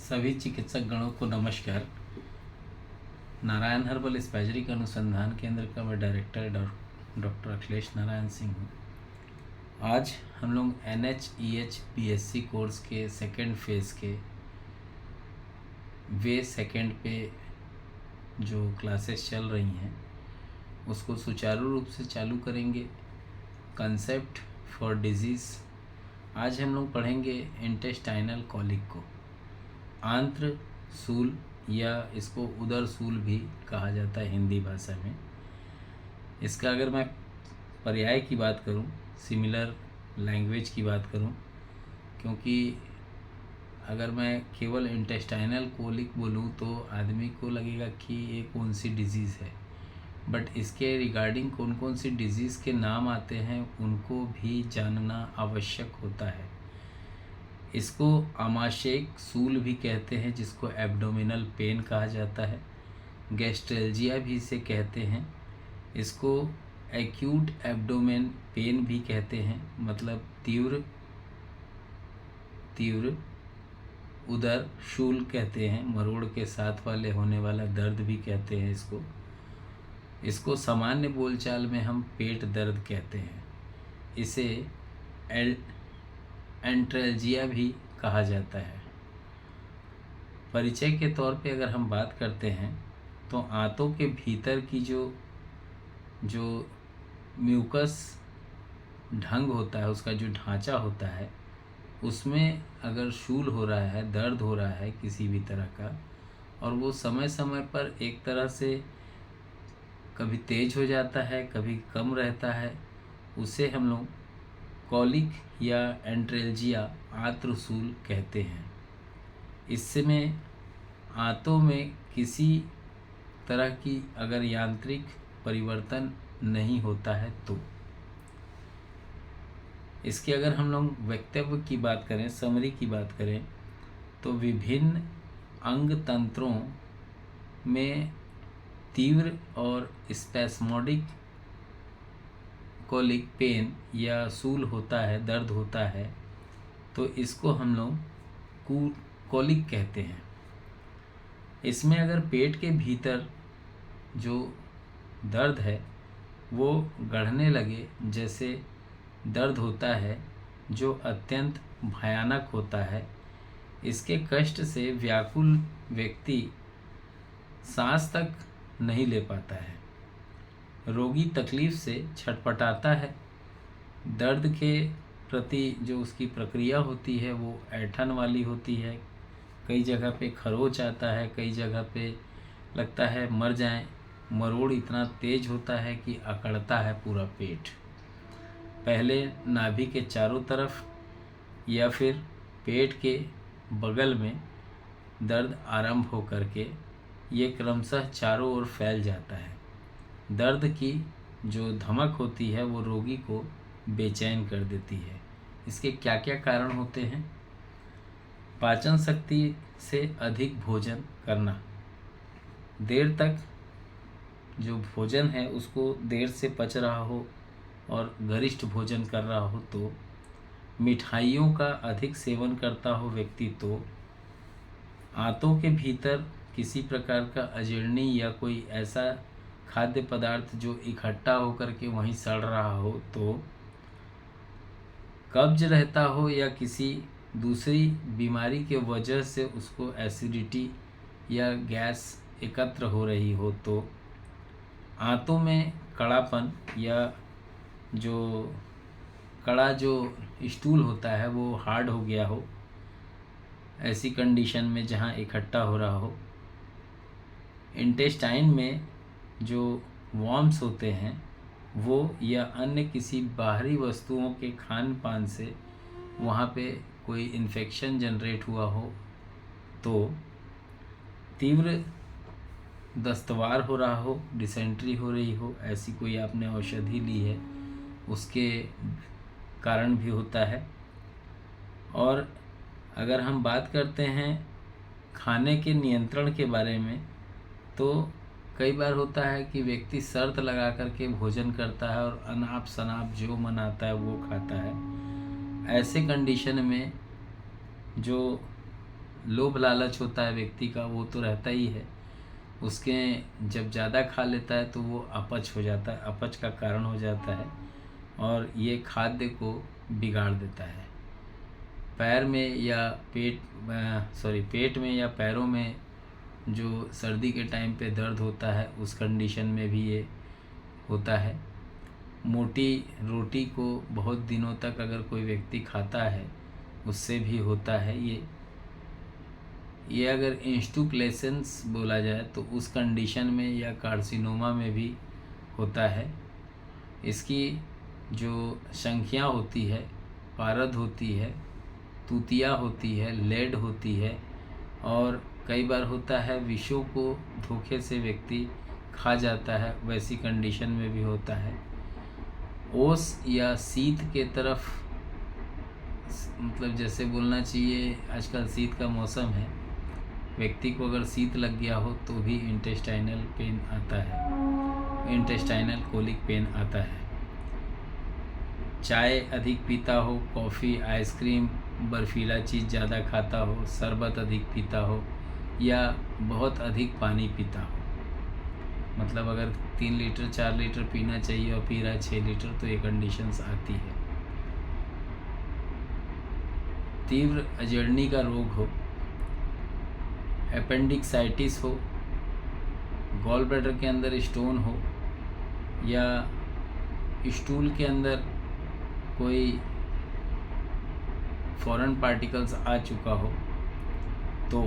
सभी चिकित्सक गणों को नमस्कार। नारायण हर्बल स्पैजरिक अनुसंधान केंद्र का मैं डायरेक्टर डॉक्टर अखिलेश नारायण सिंह हूँ। आज हम लोग NHEH BSc कोर्स के सेकेंड फेज़ के वे सेकेंड पे जो क्लासेस चल रही हैं उसको सुचारू रूप से चालू करेंगे। कंसेप्ट फॉर डिजीज़ आज हम लोग पढ़ेंगे इंटेस्टाइनल कॉलिक को। आंत्र सूल या इसको उदर सूल भी कहा जाता है हिंदी भाषा में। इसका अगर मैं पर्याय की बात करूं, सिमिलर लैंग्वेज की बात करूं, क्योंकि अगर मैं केवल इंटेस्टाइनल कोलिक बोलूं तो आदमी को लगेगा कि ये कौन सी डिज़ीज़ है, बट इसके रिगार्डिंग कौन कौन सी डिज़ीज़ के नाम आते हैं उनको भी जानना आवश्यक होता है। इसको आमाशयिक सूल भी कहते हैं, जिसको एब्डोमिनल पेन कहा जाता है। गैस्ट्रेल्जिया भी इसे कहते हैं। इसको एक्यूट एब्डोमेन पेन भी कहते हैं, मतलब तीव्र उदर शूल कहते हैं। मरोड़ के साथ वाले होने वाला दर्द भी कहते हैं इसको सामान्य बोलचाल में हम पेट दर्द कहते हैं। इसे एंट्रेल्जिया भी कहा जाता है। परिचय के तौर पे अगर हम बात करते हैं तो आंतों के भीतर की जो म्यूकस ढंग होता है, उसका जो ढांचा होता है, उसमें अगर शूल हो रहा है, दर्द हो रहा है किसी भी तरह का, और वो समय समय पर एक तरह से कभी तेज हो जाता है कभी कम रहता है, उसे हम लोग कॉलिक या एंट्रेल्जिया आंत्रशूल कहते हैं। इसमें आंतों में किसी तरह की अगर यांत्रिक परिवर्तन नहीं होता है तो इसके अगर हम लोग वक्तव्य की बात करें, समरी की बात करें, तो विभिन्न अंग तंत्रों में तीव्र और स्पैस्मोडिक कोलिक पेन या सूल होता है, दर्द होता है, तो इसको हम लोग कोलिक कहते हैं। इसमें अगर पेट के भीतर जो दर्द है वो गढ़ने लगे जैसे दर्द होता है, जो अत्यंत भयानक होता है, इसके कष्ट से व्याकुल व्यक्ति सांस तक नहीं ले पाता है। रोगी तकलीफ से छटपटाता है। दर्द के प्रति जो उसकी प्रक्रिया होती है वो ऐंठन वाली होती है। कई जगह पे खरोच आता है, कई जगह पे लगता है मर जाएं। मरोड़ इतना तेज होता है कि अकड़ता है पूरा पेट। पहले नाभि के चारों तरफ या फिर पेट के बगल में दर्द आरंभ हो करके ये क्रमशः चारों ओर फैल जाता है। दर्द की जो धमक होती है वो रोगी को बेचैन कर देती है। इसके क्या क्या कारण होते हैं? पाचन शक्ति से अधिक भोजन करना, देर तक जो भोजन है उसको देर से पच रहा हो और गरिष्ठ भोजन कर रहा हो तो, मिठाइयों का अधिक सेवन करता हो व्यक्ति तो, आंतों के भीतर किसी प्रकार का अजीर्णी या कोई ऐसा खाद्य पदार्थ जो इकट्ठा होकर के वहीं सड़ रहा हो तो, कब्ज रहता हो या किसी दूसरी बीमारी के वजह से उसको एसिडिटी या गैस एकत्र हो रही हो तो, आंतों में कड़ापन या जो स्टूल होता है वो हार्ड हो गया हो, ऐसी कंडीशन में जहाँ इकट्ठा हो रहा हो। इंटेस्टाइन में जो वॉर्म्स होते हैं वो या अन्य किसी बाहरी वस्तुओं के खान पान से वहाँ पे कोई इन्फेक्शन जनरेट हुआ हो तो, तीव्र दस्तवार हो रहा हो, डिसेंट्री हो रही हो, ऐसी कोई आपने औषधि ली है उसके कारण भी होता है। और अगर हम बात करते हैं खाने के नियंत्रण के बारे में, तो कई बार होता है कि व्यक्ति शर्त लगा करके भोजन करता है और अनाप शनाप जो मन आता है वो खाता है। ऐसे कंडीशन में जो लोभ लालच होता है व्यक्ति का, वो तो रहता ही है। उसके जब ज़्यादा खा लेता है तो वो अपच हो जाता है, अपच का कारण हो जाता है और ये खाद्य को बिगाड़ देता है। पैर में या पेट में या पैरों में जो सर्दी के टाइम पे दर्द होता है, उस कंडीशन में भी ये होता है। मोटी रोटी को बहुत दिनों तक अगर कोई व्यक्ति खाता है, उससे भी होता है ये अगर इंस्टुप्लेसेंस बोला जाए तो उस कंडीशन में या कार्सिनोमा में भी होता है। इसकी जो संख्या होती है, पारद होती है, तूतिया होती है, लेड होती है और कई बार होता है विषों को धोखे से व्यक्ति खा जाता है, वैसी कंडीशन में भी होता है। ओस या शीत के तरफ, मतलब जैसे बोलना चाहिए आजकल शीत का मौसम है, व्यक्ति को अगर शीत लग गया हो तो भी इंटेस्टाइनल पेन आता है, इंटेस्टाइनल कोलिक पेन आता है। चाय अधिक पीता हो, कॉफ़ी, आइसक्रीम, बर्फीला चीज़ ज़्यादा खाता हो, शरबत अधिक पीता हो या बहुत अधिक पानी पीता हो, मतलब अगर 3 लीटर 4 लीटर पीना चाहिए और पी रहा है 6 लीटर, तो ये कंडीशंस आती है। तीव्र अजीर्णी का रोग हो, अपेंडिक्साइटिस हो, गॉल ब्लैडर के अंदर स्टोन हो या स्टूल के अंदर कोई फॉरेन पार्टिकल्स आ चुका हो, तो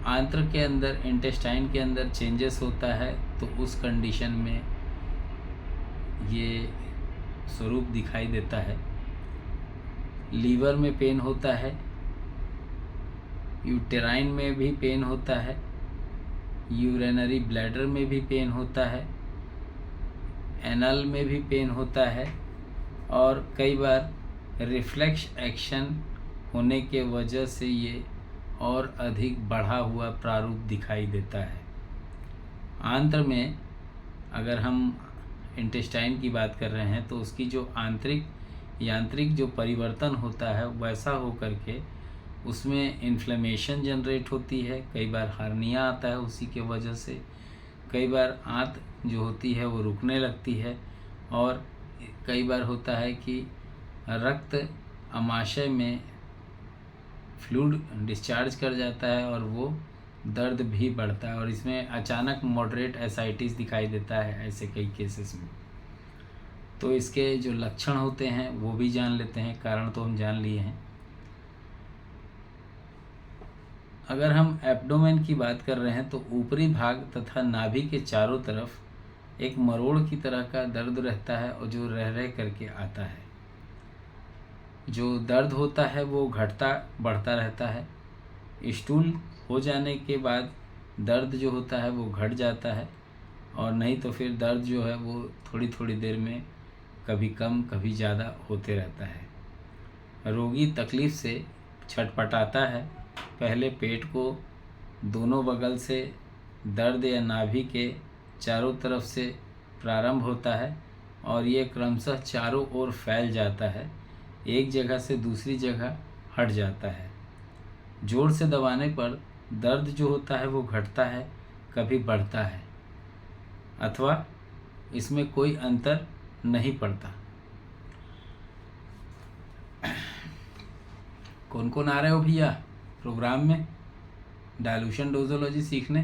आंत्र के अंदर, इंटेस्टाइन के अंदर चेंजेस होता है, तो उस कंडीशन में ये स्वरूप दिखाई देता है। लीवर में पेन होता है, यूटेराइन में भी पेन होता है, यूरिनरी ब्लैडर में भी पेन होता है, एनल में भी पेन होता है और कई बार रिफ्लेक्स एक्शन होने के वजह से ये और अधिक बढ़ा हुआ प्रारूप दिखाई देता है। आंत्र में अगर हम इंटेस्टाइन की बात कर रहे हैं तो उसकी जो यांत्रिक जो परिवर्तन होता है, वैसा हो करके उसमें इन्फ्लेमेशन जनरेट होती है, कई बार हार्निया आता है उसी के वजह से, कई बार आंत जो होती है वो रुकने लगती है और कई बार होता है कि रक्त अमाशय में फ्लूइड डिस्चार्ज कर जाता है और वो दर्द भी बढ़ता है और इसमें अचानक मॉडरेट एसाइटिस दिखाई देता है ऐसे कई केसेस में। तो इसके जो लक्षण होते हैं वो भी जान लेते हैं, कारण तो हम जान लिए हैं। अगर हम एब्डोमेन की बात कर रहे हैं तो ऊपरी भाग तथा नाभि के चारों तरफ एक मरोड़ की तरह का दर्द रहता है और जो रह रह करके आता है। जो दर्द होता है वो घटता बढ़ता रहता है। स्टूल हो जाने के बाद दर्द जो होता है वो घट जाता है और नहीं तो फिर दर्द जो है वो थोड़ी थोड़ी देर में कभी कम कभी ज़्यादा होते रहता है। रोगी तकलीफ़ से छटपटाता है। पहले पेट को दोनों बगल से दर्द या नाभि के चारों तरफ से प्रारंभ होता है और ये क्रमशः चारों ओर फैल जाता है, एक जगह से दूसरी जगह हट जाता है। जोर से दबाने पर दर्द जो होता है वो घटता है, कभी बढ़ता है अथवा इसमें कोई अंतर नहीं पड़ता। कौन कौन आ रहे हो भैया प्रोग्राम में डायलूशन डोजोलॉजी सीखने?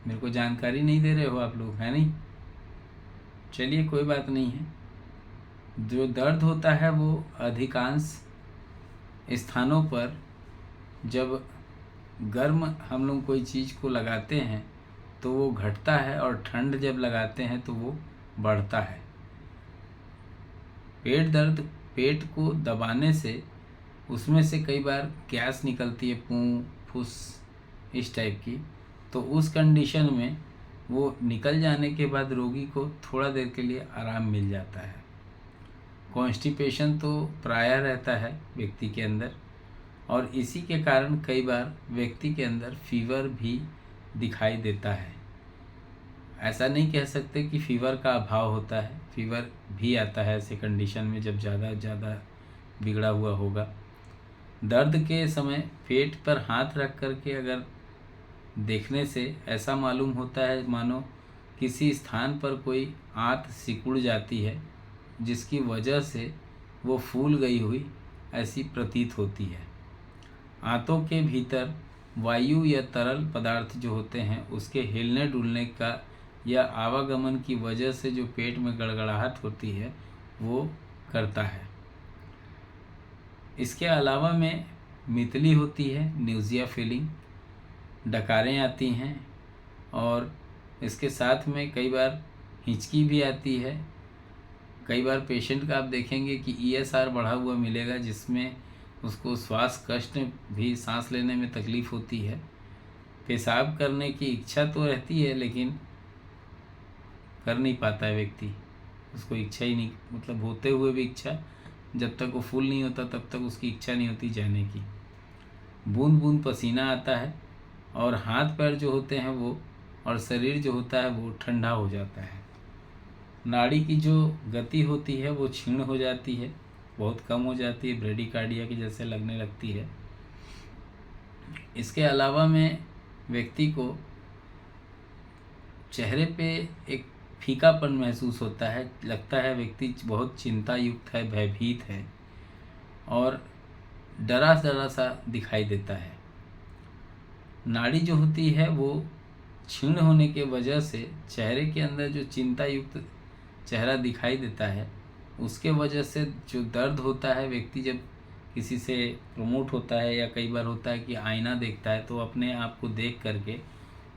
मेरे को जानकारी नहीं दे रहे हो आप लोग, है नहीं? चलिए कोई बात नहीं है। जो दर्द होता है वो अधिकांश स्थानों पर जब गर्म हम लोग कोई चीज़ को लगाते हैं तो वो घटता है और ठंड जब लगाते हैं तो वो बढ़ता है। पेट दर्द, पेट को दबाने से उसमें से कई बार गैस निकलती है, पूँ फुस इस टाइप की, तो उस कंडीशन में वो निकल जाने के बाद रोगी को थोड़ा देर के लिए आराम मिल जाता है। कॉन्स्टिपेशन तो प्रायः रहता है व्यक्ति के अंदर और इसी के कारण कई बार व्यक्ति के अंदर फीवर भी दिखाई देता है। ऐसा नहीं कह सकते कि फीवर का अभाव होता है, फीवर भी आता है ऐसे कंडीशन में जब ज़्यादा बिगड़ा हुआ होगा। दर्द के समय पेट पर हाथ रख कर के अगर देखने से ऐसा मालूम होता है मानो किसी स्थान पर कोई आंत सिकुड़ जाती है, जिसकी वजह से वो फूल गई हुई ऐसी प्रतीत होती है। आंतों के भीतर वायु या तरल पदार्थ जो होते हैं उसके हिलने डुलने का या आवागमन की वजह से जो पेट में गड़गड़ाहट होती है वो करता है। इसके अलावा में मितली होती है, न्यूजिया फीलिंग, डकारें आती हैं और इसके साथ में कई बार हिचकी भी आती है। कई बार पेशेंट का आप देखेंगे कि ESR बढ़ा हुआ मिलेगा, जिसमें उसको श्वास कष्ट भी, सांस लेने में तकलीफ़ होती है। पेशाब करने की इच्छा तो रहती है लेकिन कर नहीं पाता है व्यक्ति, उसको इच्छा ही नहीं, मतलब होते हुए भी इच्छा, जब तक वो फुल नहीं होता तब तक उसकी इच्छा नहीं होती जाने की। बूंद बूंद पसीना आता है और हाथ पैर जो होते हैं वो और शरीर जो होता है वो ठंडा हो जाता है। नाड़ी की जो गति होती है वो क्षीण हो जाती है, बहुत कम हो जाती है, ब्रेडिकार्डिया की जैसे लगने लगती है। इसके अलावा में व्यक्ति को चेहरे पे एक फीकापन महसूस होता है, लगता है व्यक्ति बहुत चिंता युक्त है, भयभीत है और डरा डरा सा दिखाई देता है। नाड़ी जो होती है वो क्षीण होने के वजह से चेहरे के अंदर जो चिंता युक्त चेहरा दिखाई देता है, उसके वजह से जो दर्द होता है, व्यक्ति जब किसी से प्रमोट होता है या कई बार होता है कि आईना देखता है तो अपने आप को देख करके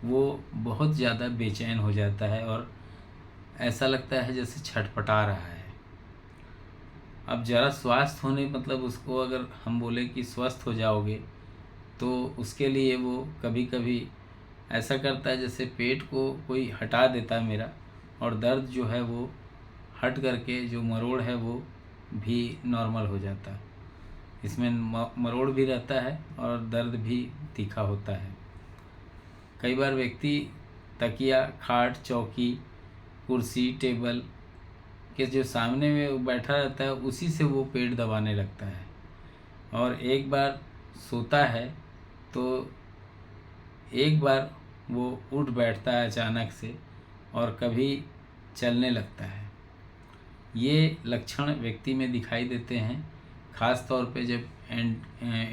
वो बहुत ज़्यादा बेचैन हो जाता है और ऐसा लगता है जैसे छटपटा रहा है। अब ज़रा स्वस्थ होने, मतलब उसको अगर हम बोले कि स्वस्थ हो जाओगे, तो उसके लिए वो कभी कभी ऐसा करता है जैसे पेट को कोई हटा देता है मेरा, और दर्द जो है वो हट करके जो मरोड़ है वो भी नॉर्मल हो जाता है। इसमें मरोड़ भी रहता है और दर्द भी तीखा होता है। कई बार व्यक्ति तकिया, खाट, चौकी, कुर्सी, टेबल के जो सामने में बैठा रहता है उसी से वो पेट दबाने लगता है, और एक बार सोता है तो एक बार वो उठ बैठता है अचानक से और कभी चलने लगता है। ये लक्षण व्यक्ति में दिखाई देते हैं, ख़ास तौर पे जब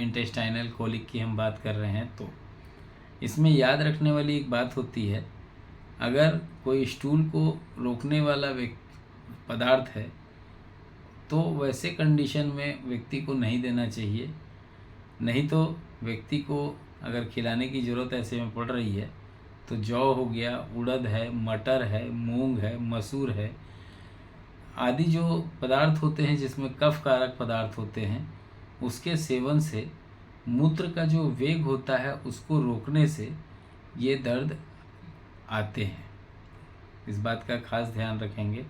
इंटेस्टाइनल कोलिक की हम बात कर रहे हैं। तो इसमें याद रखने वाली एक बात होती है, अगर कोई स्टूल को रोकने वाला पदार्थ है तो वैसे कंडीशन में व्यक्ति को नहीं देना चाहिए। नहीं तो व्यक्ति को अगर खिलाने की ज़रूरत ऐसे में पड़ रही है तो जौ हो गया, उड़द है, मटर है, मूंग है, मसूर है आदि जो पदार्थ होते हैं जिसमें कफ कारक पदार्थ होते हैं, उसके सेवन से मूत्र का जो वेग होता है उसको रोकने से ये दर्द आते हैं। इस बात का खास ध्यान रखेंगे।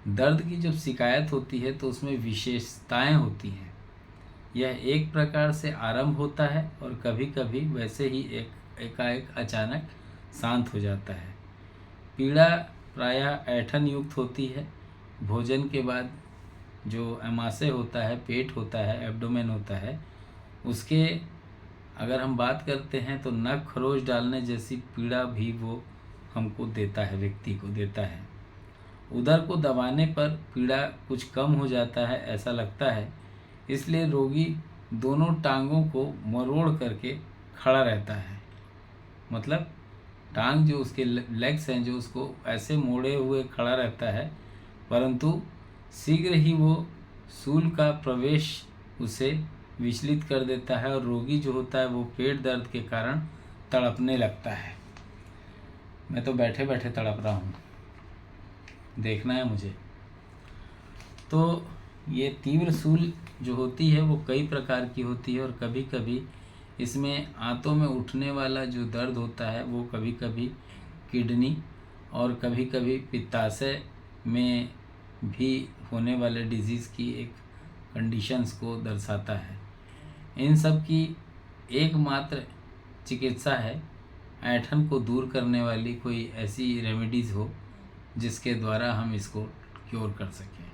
दर्द की जब शिकायत होती है तो उसमें विशेषताएं होती हैं। यह एक प्रकार से आरंभ होता है और कभी कभी वैसे ही एकाएक अचानक शांत हो जाता है। पीड़ा प्रायः ऐंठन युक्त होती है। भोजन के बाद जो अमाशय होता है, पेट होता है, एब्डोमेन होता है, उसके अगर हम बात करते हैं तो नख खरोच डालने जैसी पीड़ा भी वो हमको देता है, व्यक्ति को देता है। उदर को दबाने पर पीड़ा कुछ कम हो जाता है ऐसा लगता है, इसलिए रोगी दोनों टांगों को मरोड़ करके खड़ा रहता है। मतलब टांग जो उसके लेग्स हैं जो उसको ऐसे मोड़े हुए खड़ा रहता है, परंतु शीघ्र ही वो शूल का प्रवेश उसे विचलित कर देता है और रोगी जो होता है वो पेट दर्द के कारण तड़पने लगता है। मैं तो बैठे बैठे तड़प रहा हूँ, देखना है मुझे। तो ये तीव्र शूल जो होती है वो कई प्रकार की होती है और कभी कभी इसमें आंतों में उठने वाला जो दर्द होता है वो कभी कभी किडनी और कभी कभी पित्ताशय में भी होने वाले डिजीज़ की एक कंडीशंस को दर्शाता है। इन सब की एकमात्र चिकित्सा है ऐंठन को दूर करने वाली कोई ऐसी रेमेडीज़ हो जिसके द्वारा हम इसको क्योर कर सकें।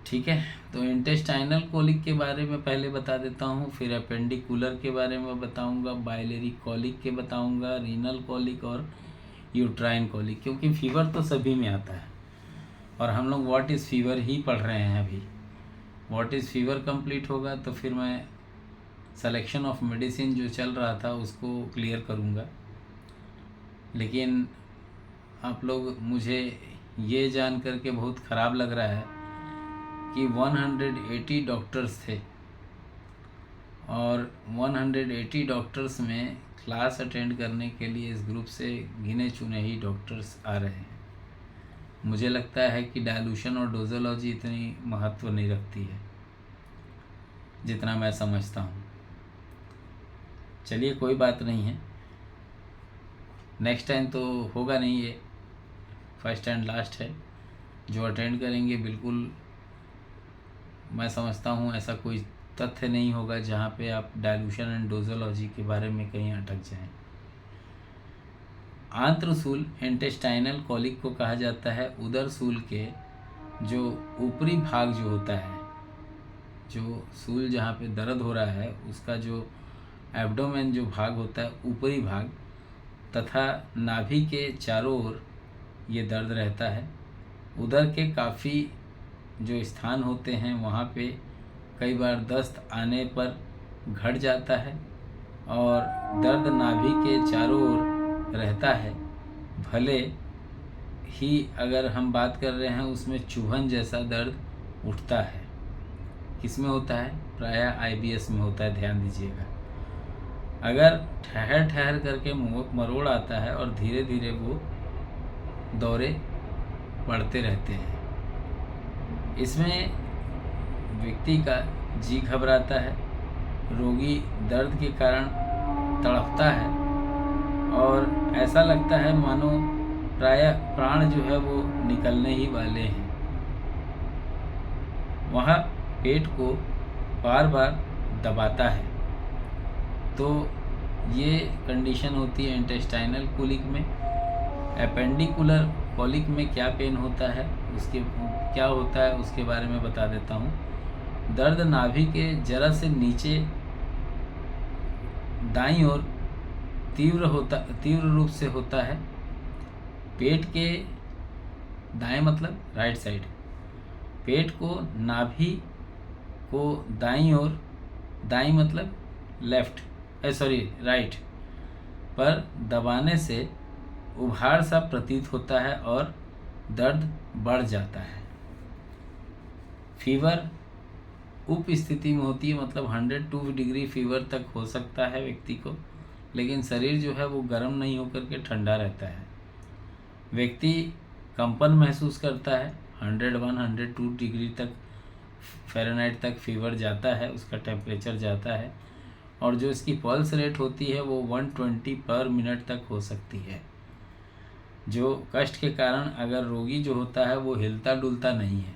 ठीक है, तो इंटेस्टाइनल कोलिक के बारे में पहले बता देता हूँ, फिर अपेंडिकुलर के बारे में बताऊँगा, बाइलेरी कोलिक के बताऊँगा, रीनल कोलिक और यूट्राइन कोलिक, क्योंकि फीवर तो सभी में आता है और हम लोग व्हाट इज़ फीवर ही पढ़ रहे हैं अभी। व्हाट इज़ फीवर कंप्लीट होगा तो फिर मैं सिलेक्शन ऑफ मेडिसिन जो चल रहा था उसको क्लियर करूँगा। लेकिन आप लोग, मुझे ये जान कर के बहुत ख़राब लग रहा है कि 180 डॉक्टर्स थे और 180 डॉक्टर्स में क्लास अटेंड करने के लिए इस ग्रुप से गिने चुने ही डॉक्टर्स आ रहे हैं। मुझे लगता है कि डायलूशन और डोजोलॉजी इतनी महत्व नहीं रखती है जितना मैं समझता हूँ। चलिए कोई बात नहीं है, नेक्स्ट टाइम तो होगा नहीं, ये फर्स्ट एंड लास्ट है। जो अटेंड करेंगे बिल्कुल, मैं समझता हूँ ऐसा कोई तथ्य नहीं होगा जहाँ पे आप डायलूशन एंड डोजोलॉजी के बारे में कहीं अटक जाएं। आंत्रसूल इंटेस्टाइनल कोलिक को कहा जाता है उदर सूल के जो ऊपरी भाग जो होता है, जो सूल जहाँ पे दर्द हो रहा है उसका जो एब्डोमेन जो भाग होता है, ऊपरी भाग तथा नाभि के चारों ओर ये दर्द रहता है। उदर के काफ़ी जो स्थान होते हैं वहाँ पे कई बार दस्त आने पर घट जाता है और दर्द नाभि के चारों ओर रहता है। भले ही अगर हम बात कर रहे हैं उसमें चुभन जैसा दर्द उठता है। किसमें होता है? प्रायः आईबीएस में होता है, ध्यान दीजिएगा। अगर ठहर ठहर करके मरोड़ आता है और धीरे धीरे वो दौरे बढ़ते रहते हैं। इसमें व्यक्ति का जी घबराता है, रोगी दर्द के कारण तड़पता है और ऐसा लगता है मानो प्रायः प्राण जो है वो निकलने ही वाले हैं। वह पेट को बार बार दबाता है। तो ये कंडीशन होती है इंटेस्टाइनल कोलिक में। अपेंडिकुलर कोलिक में क्या पेन होता है, उसके क्या होता है उसके बारे में बता देता हूँ। दर्द नाभि के जरा से नीचे दाईं ओर तीव्र रूप से होता है। पेट के दाएं मतलब राइट साइड, पेट को नाभि को दाईं ओर, दाईं मतलब लेफ्ट राइट पर दबाने से उभार सा प्रतीत होता है और दर्द बढ़ जाता है। फीवर उप स्थिति में होती है, मतलब 102 डिग्री फीवर तक हो सकता है व्यक्ति को, लेकिन शरीर जो है वो गर्म नहीं होकर के ठंडा रहता है। व्यक्ति कंपन महसूस करता है, 101-102 डिग्री तक फ़ारेनहाइट तक फीवर जाता है, उसका टेम्परेचर जाता है और जो इसकी पल्स रेट होती है वो 120 पर मिनट तक हो सकती है। जो कष्ट के कारण अगर रोगी जो होता है वो हिलता डुलता नहीं है।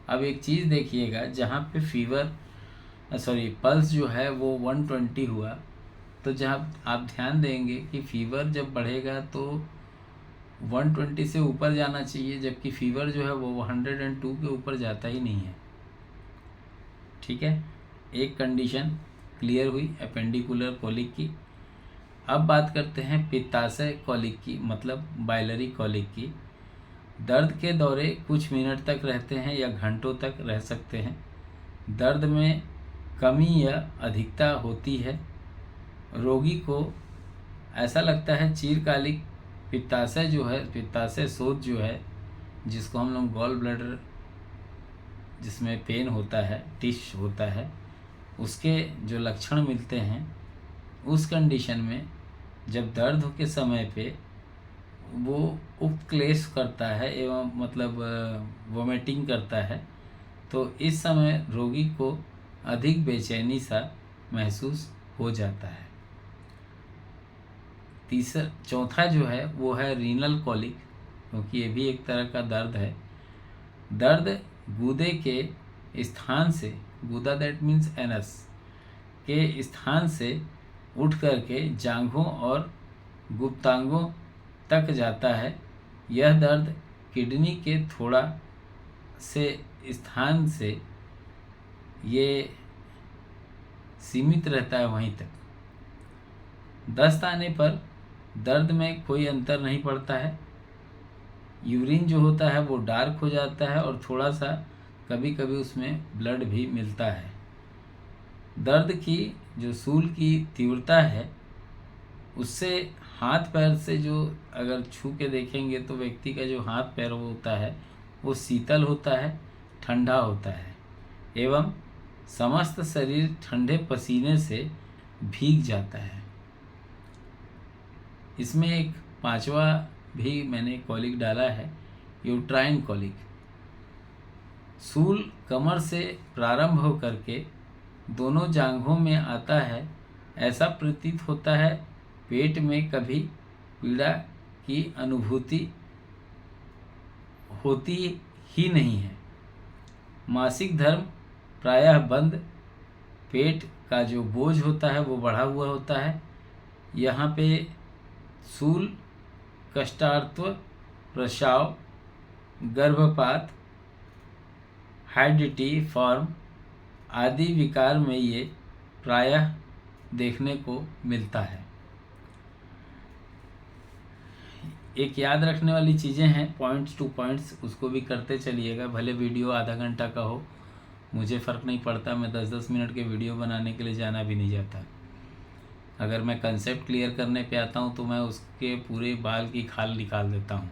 अब एक चीज़ देखिएगा, जहाँ पे पल्स जो है वो 120 हुआ, तो जहाँ आप ध्यान देंगे कि फीवर जब बढ़ेगा तो 120 से ऊपर जाना चाहिए, जबकि फीवर जो है वो 102 के ऊपर जाता ही नहीं है। ठीक है, एक कंडीशन क्लियर हुई अपेंडिकुलर कोलिक की। अब बात करते हैं पित्ताशय कोलिक की, मतलब बाइलरी कोलिक की। दर्द के दौरे कुछ मिनट तक रहते हैं या घंटों तक रह सकते हैं। दर्द में कमी या अधिकता होती है। रोगी को ऐसा लगता है चिरकालिक पित्ताशय जो है, पित्ताशय शोथ जो है, जिसको हम लोग गॉल ब्लैडर जिसमें पेन होता है, टिश होता है, उसके जो लक्षण मिलते हैं, उस कंडीशन में जब दर्द के समय पे वो उपक्लेश करता है एवं मतलब वोमिटिंग करता है, तो इस समय रोगी को अधिक बेचैनी सा महसूस हो जाता है। चौथा जो है वो है रीनल कोलिक, क्योंकि ये भी एक तरह का दर्द है। दर्द गूदे के स्थान से, गूदा दैट मीन्स एनस के स्थान से उठ करके जांघों और गुप्तांगों तक जाता है। यह दर्द किडनी के थोड़ा से स्थान से ये सीमित रहता है वहीं तक। दस्त आने पर दर्द में कोई अंतर नहीं पड़ता है। यूरिन जो होता है वो डार्क हो जाता है और थोड़ा सा कभी कभी उसमें ब्लड भी मिलता है। दर्द की जो सूल की तीव्रता है उससे हाथ पैर से जो अगर छू के देखेंगे तो व्यक्ति का जो हाथ पैर होता है वो शीतल होता है, ठंडा होता है एवं समस्त शरीर ठंडे पसीने से भीग जाता है। इसमें एक पांचवा भी मैंने कॉलिक डाला है, यूट्राइन कॉलिक। सूल कमर से प्रारंभ होकर के दोनों जांघों में आता है। ऐसा प्रतीत होता है पेट में कभी पीड़ा की अनुभूति होती ही नहीं है। मासिक धर्म प्रायः बंद, पेट का जो बोझ होता है वो बढ़ा हुआ होता है। यहाँ पे सूल, कष्टार्त्व, प्रसाव, गर्भपात, हाइडिटी फॉर्म आदि विकार में ये प्रायः देखने को मिलता है। एक याद रखने वाली चीज़ें हैं, पॉइंट्स टू पॉइंट्स, उसको भी करते चलिएगा। भले वीडियो आधा घंटा का हो, मुझे फ़र्क नहीं पड़ता। मैं 10-10 मिनट के वीडियो बनाने के लिए जाना भी नहीं जाता। अगर मैं कंसेप्ट क्लियर करने पे आता हूँ तो मैं उसके पूरे बाल की खाल निकाल देता हूँ।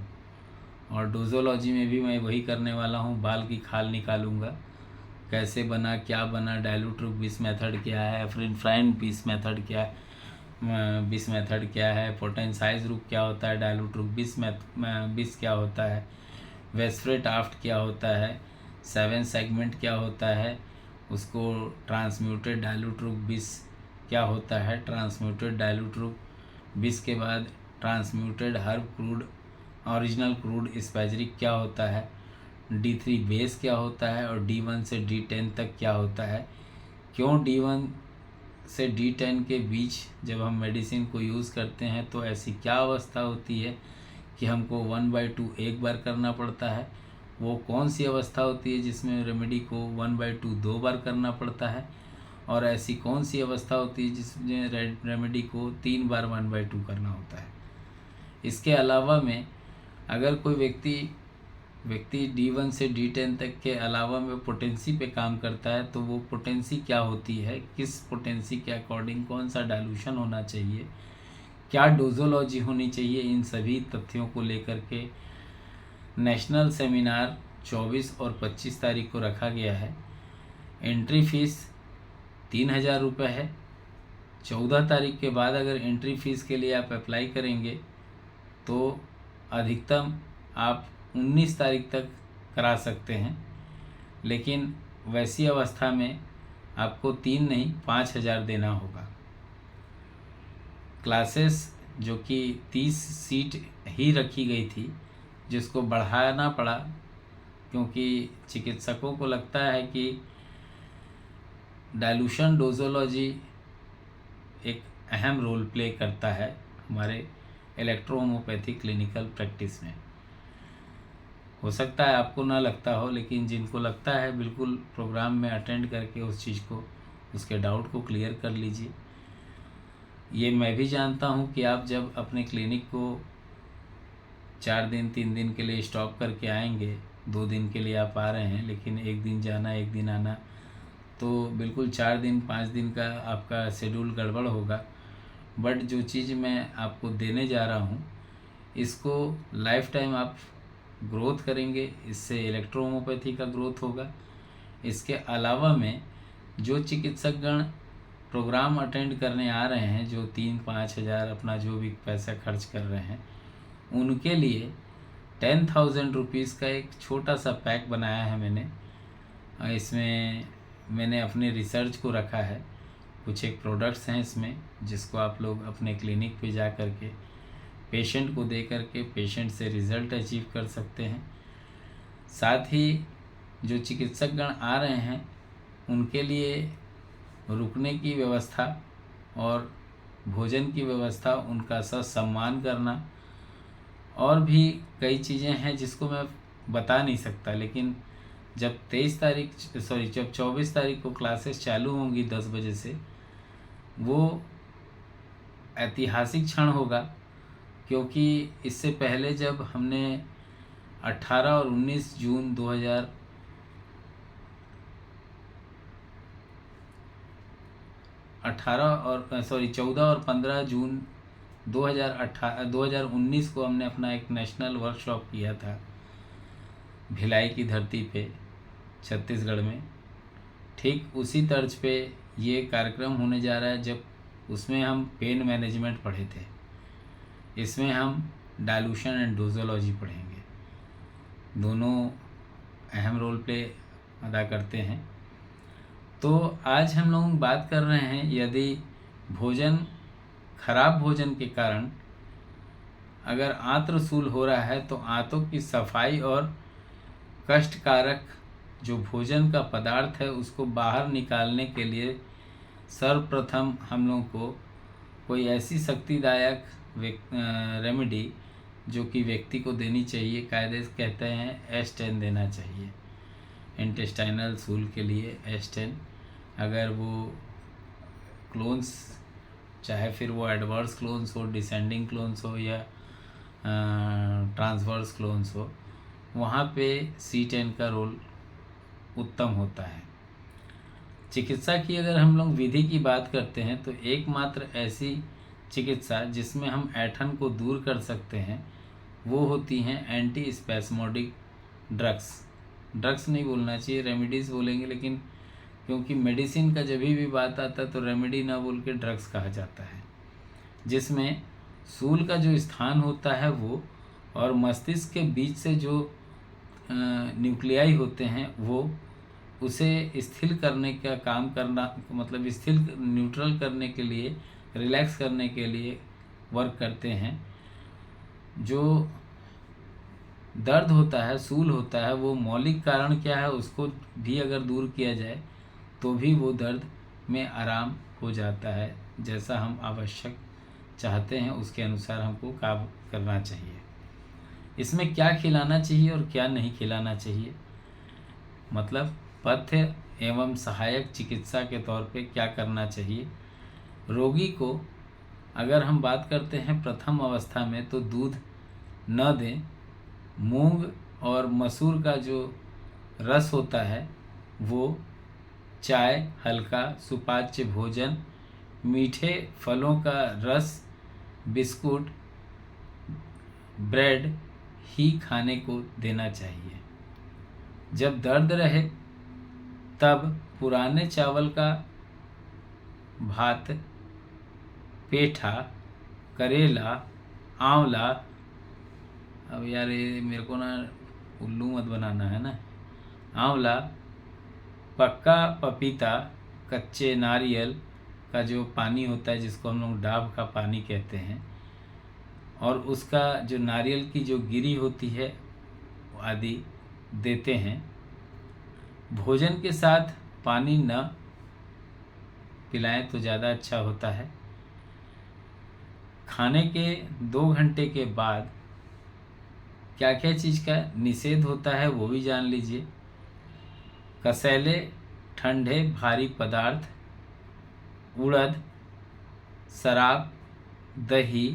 और डोजोलॉजी में भी मैं वही करने वाला हूँ, बाल की खाल निकालूँगा। कैसे बना, क्या बना, डाइल्यूट रूप बिस मेथड क्या है, फ्राइन बिस मेथड क्या है, बिस मेथड क्या है, पोटेंसाइज रूप क्या होता है, डाइल्यूट रूप बिस क्या होता है, वेस्फ्रेट आफ्ट क्या होता है, 7 सेगमेंट क्या होता है, उसको ट्रांसम्यूटेड डाइल्यूट रूप बिस क्या होता है, ट्रांसम्यूटेड डाइल्यूट रूप बिस के बाद transmuted herb crude original crude spagyric क्या होता है, D3 बेस क्या होता है और D1 से D10 तक क्या होता है, क्यों D1 से D10 के बीच जब हम मेडिसिन को यूज़ करते हैं तो ऐसी क्या अवस्था होती है कि हमको 1/2 एक बार करना पड़ता है, वो कौन सी अवस्था होती है जिसमें रेमेडी को 1/2 2 बार करना पड़ता है, और ऐसी कौन सी अवस्था होती है जिसमें रेमेडी को 3 बार 1/2 करना होता है। इसके अलावा में अगर कोई व्यक्ति D1 से D10 तक के अलावा में पोटेंसी पे काम करता है तो वो पोटेंसी क्या होती है, किस पोटेंसी के अकॉर्डिंग कौन सा डाइल्यूशन होना चाहिए, क्या डोजोलॉजी होनी चाहिए, इन सभी तथ्यों को लेकर के नेशनल सेमिनार 24 और 25 तारीख को रखा गया है। एंट्री फीस 3000 रुपये है। 14 तारीख के बाद अगर एंट्री फीस के लिए आप अप्लाई करेंगे तो अधिकतम आप 19 तारीख तक करा सकते हैं, लेकिन वैसी अवस्था में आपको 3 नहीं 5000 देना होगा। क्लासेस जो कि 30 सीट ही रखी गई थी, जिसको बढ़ाना पड़ा क्योंकि चिकित्सकों को लगता है कि डाइल्यूशन डोजोलॉजी एक अहम रोल प्ले करता है हमारे इलेक्ट्रोहोम्योपैथी क्लिनिकल प्रैक्टिस में। हो सकता है आपको ना लगता हो, लेकिन जिनको लगता है बिल्कुल प्रोग्राम में अटेंड करके उस चीज़ को, उसके डाउट को क्लियर कर लीजिए। ये मैं भी जानता हूँ कि आप जब अपने क्लिनिक को 4 दिन 3 दिन के लिए स्टॉप करके आएंगे, 2 दिन के लिए आप आ रहे हैं, लेकिन 1 दिन जाना 1 दिन आना, तो बिल्कुल 4 दिन 5 दिन का आपका शेड्यूल गड़बड़ होगा। बट जो चीज़ मैं आपको देने जा रहा हूँ इसको लाइफ टाइम आप ग्रोथ करेंगे, इससे इलेक्ट्रोहोम्योपैथी का ग्रोथ होगा। इसके अलावा में जो चिकित्सकगण प्रोग्राम अटेंड करने आ रहे हैं, जो 3-5 हज़ार अपना जो भी पैसा खर्च कर रहे हैं, उनके लिए 10,000 रुपीज़ का एक छोटा सा पैक बनाया है मैंने। इसमें मैंने अपने रिसर्च को रखा है, कुछ एक प्रोडक्ट्स हैं इसमें जिसको आप लोग अपने क्लिनिक पे जा कर के पेशेंट को दे करके पेशेंट से रिज़ल्ट अचीव कर सकते हैं। साथ ही जो चिकित्सकगण आ रहे हैं उनके लिए रुकने की व्यवस्था और भोजन की व्यवस्था, उनका सम्मान करना, और भी कई चीज़ें हैं जिसको मैं बता नहीं सकता, लेकिन जब 24 तारीख को क्लासेस चालू होंगी 10 बजे से, वो ऐतिहासिक क्षण होगा, क्योंकि इससे पहले जब हमने 18 और 19 जून 14 और 15 जून 2019 को हमने अपना एक नेशनल वर्कशॉप किया था भिलाई की धरती पे, छत्तीसगढ़ में। ठीक उसी तर्ज पे ये कार्यक्रम होने जा रहा है, जब उसमें हम पेन मैनेजमेंट पढ़े थे, इसमें हम डाइल्यूशन एंड डोजोलॉजी पढ़ेंगे। दोनों अहम रोल प्ले अदा करते हैं। तो आज हम लोग बात कर रहे हैं, यदि खराब भोजन के कारण अगर आंत्रशूल हो रहा है, तो आंतों की सफाई और कष्टकारक जो भोजन का पदार्थ है उसको बाहर निकालने के लिए सर्वप्रथम हम लोग को कोई ऐसी शक्तिदायक रेमेडी जो कि व्यक्ति को देनी चाहिए, कायदे से कहते हैं S10 देना चाहिए इंटेस्टाइनल सूल के लिए। S10 अगर वो क्लोन्स, चाहे फिर वो एडवर्स क्लोन्स हो, डिसेंडिंग क्लोन्स हो या ट्रांसवर्स क्लोन्स हो, वहाँ पे C10 का रोल उत्तम होता है। चिकित्सा की अगर हम लोग विधि की बात करते हैं, तो एकमात्र ऐसी चिकित्सा जिसमें हम ऐंठन को दूर कर सकते हैं वो होती हैं एंटी स्पैस्मोडिक ड्रग्स नहीं बोलना चाहिए, रेमेडीज़ बोलेंगे, लेकिन क्योंकि मेडिसिन का जब भी बात आता है तो रेमेडी ना बोल के ड्रग्स कहा जाता है, जिसमें सूल का जो स्थान होता है वो और मस्तिष्क के बीच से जो न्यूक्लियाई होते हैं वो उसे स्थिर करने का काम करना, मतलब स्थिर न्यूट्रल करने के लिए, रिलैक्स करने के लिए वर्क करते हैं। जो दर्द होता है, सूल होता है, वो मौलिक कारण क्या है उसको भी अगर दूर किया जाए तो भी वो दर्द में आराम हो जाता है। जैसा हम आवश्यक चाहते हैं उसके अनुसार हमको काम करना चाहिए। इसमें क्या खिलाना चाहिए और क्या नहीं खिलाना चाहिए, मतलब पथ्य एवं सहायक चिकित्सा के तौर पे क्या करना चाहिए। रोगी को अगर हम बात करते हैं प्रथम अवस्था में, तो दूध न दें। मूंग और मसूर का जो रस होता है वो, चाय, हल्का सुपाच्य भोजन, मीठे फलों का रस, बिस्कुट, ब्रेड ही खाने को देना चाहिए। जब दर्द रहे तब पुराने चावल का भात, पेठा, करेला, आंवला, अब यार ये मेरे को ना उल्लू मत बनाना है ना, आंवला, पक्का पपीता, कच्चे नारियल का जो पानी होता है जिसको हम लोग डाब का पानी कहते हैं, और उसका जो नारियल की जो गिरी होती है आदि देते हैं। भोजन के साथ पानी न पिलाएं तो ज़्यादा अच्छा होता है। खाने के 2 घंटे के बाद क्या क्या चीज़ का निषेध होता है वो भी जान लीजिए। कसैले, ठंडे भारी पदार्थ, उड़द, शराब, दही,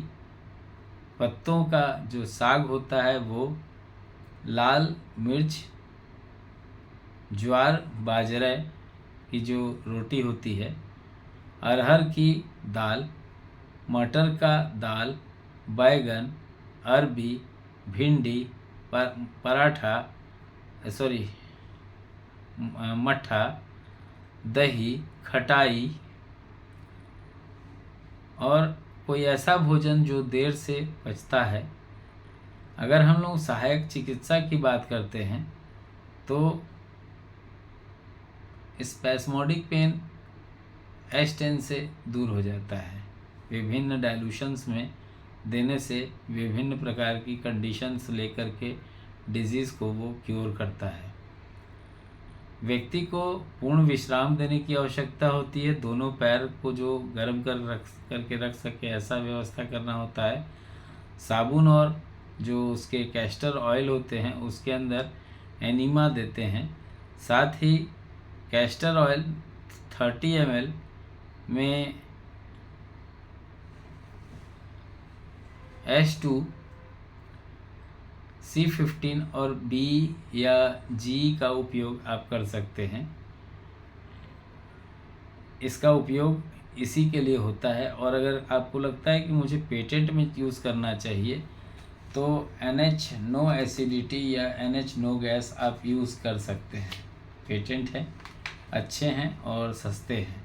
पत्तों का जो साग होता है वो, लाल मिर्च, ज्वार बाजरे की जो रोटी होती है, अरहर की दाल, मटर का दाल, बैगन, अरबी, भिंडी, पराठा, मट्ठा, दही, खटाई, और कोई ऐसा भोजन जो देर से पचता है। अगर हम लोग सहायक चिकित्सा की बात करते हैं तो स्पैस्मोडिक पेन S10 से दूर हो जाता है। विभिन्न डाइल्यूशंस में देने से विभिन्न प्रकार की कंडीशंस लेकर के डिजीज़ को वो क्योर करता है। व्यक्ति को पूर्ण विश्राम देने की आवश्यकता होती है। दोनों पैर को जो गर्म करके रख सके ऐसा व्यवस्था करना होता है। साबुन और जो उसके कैस्टर ऑयल होते हैं उसके अंदर एनीमा देते हैं साथ ही कैस्टर ऑयल 30 ml में H2C15 और B या G का उपयोग आप कर सकते हैं। इसका उपयोग इसी के लिए होता है। और अगर आपको लगता है कि मुझे पेटेंट में यूज़ करना चाहिए तो NH नो एसिडिटी या NH नो गैस आप यूज़ कर सकते हैं। पेटेंट है, अच्छे हैं और सस्ते हैं।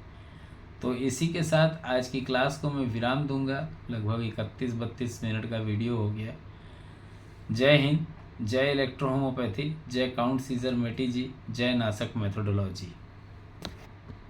तो इसी के साथ आज की क्लास को मैं विराम दूंगा। लगभग 31-32 मिनट का वीडियो हो गया। जय हिंद, जय इलेक्ट्रो होम्योपैथी, जय काउंट सीजर मेटी जी, जय नासक मेथोडोलॉजी।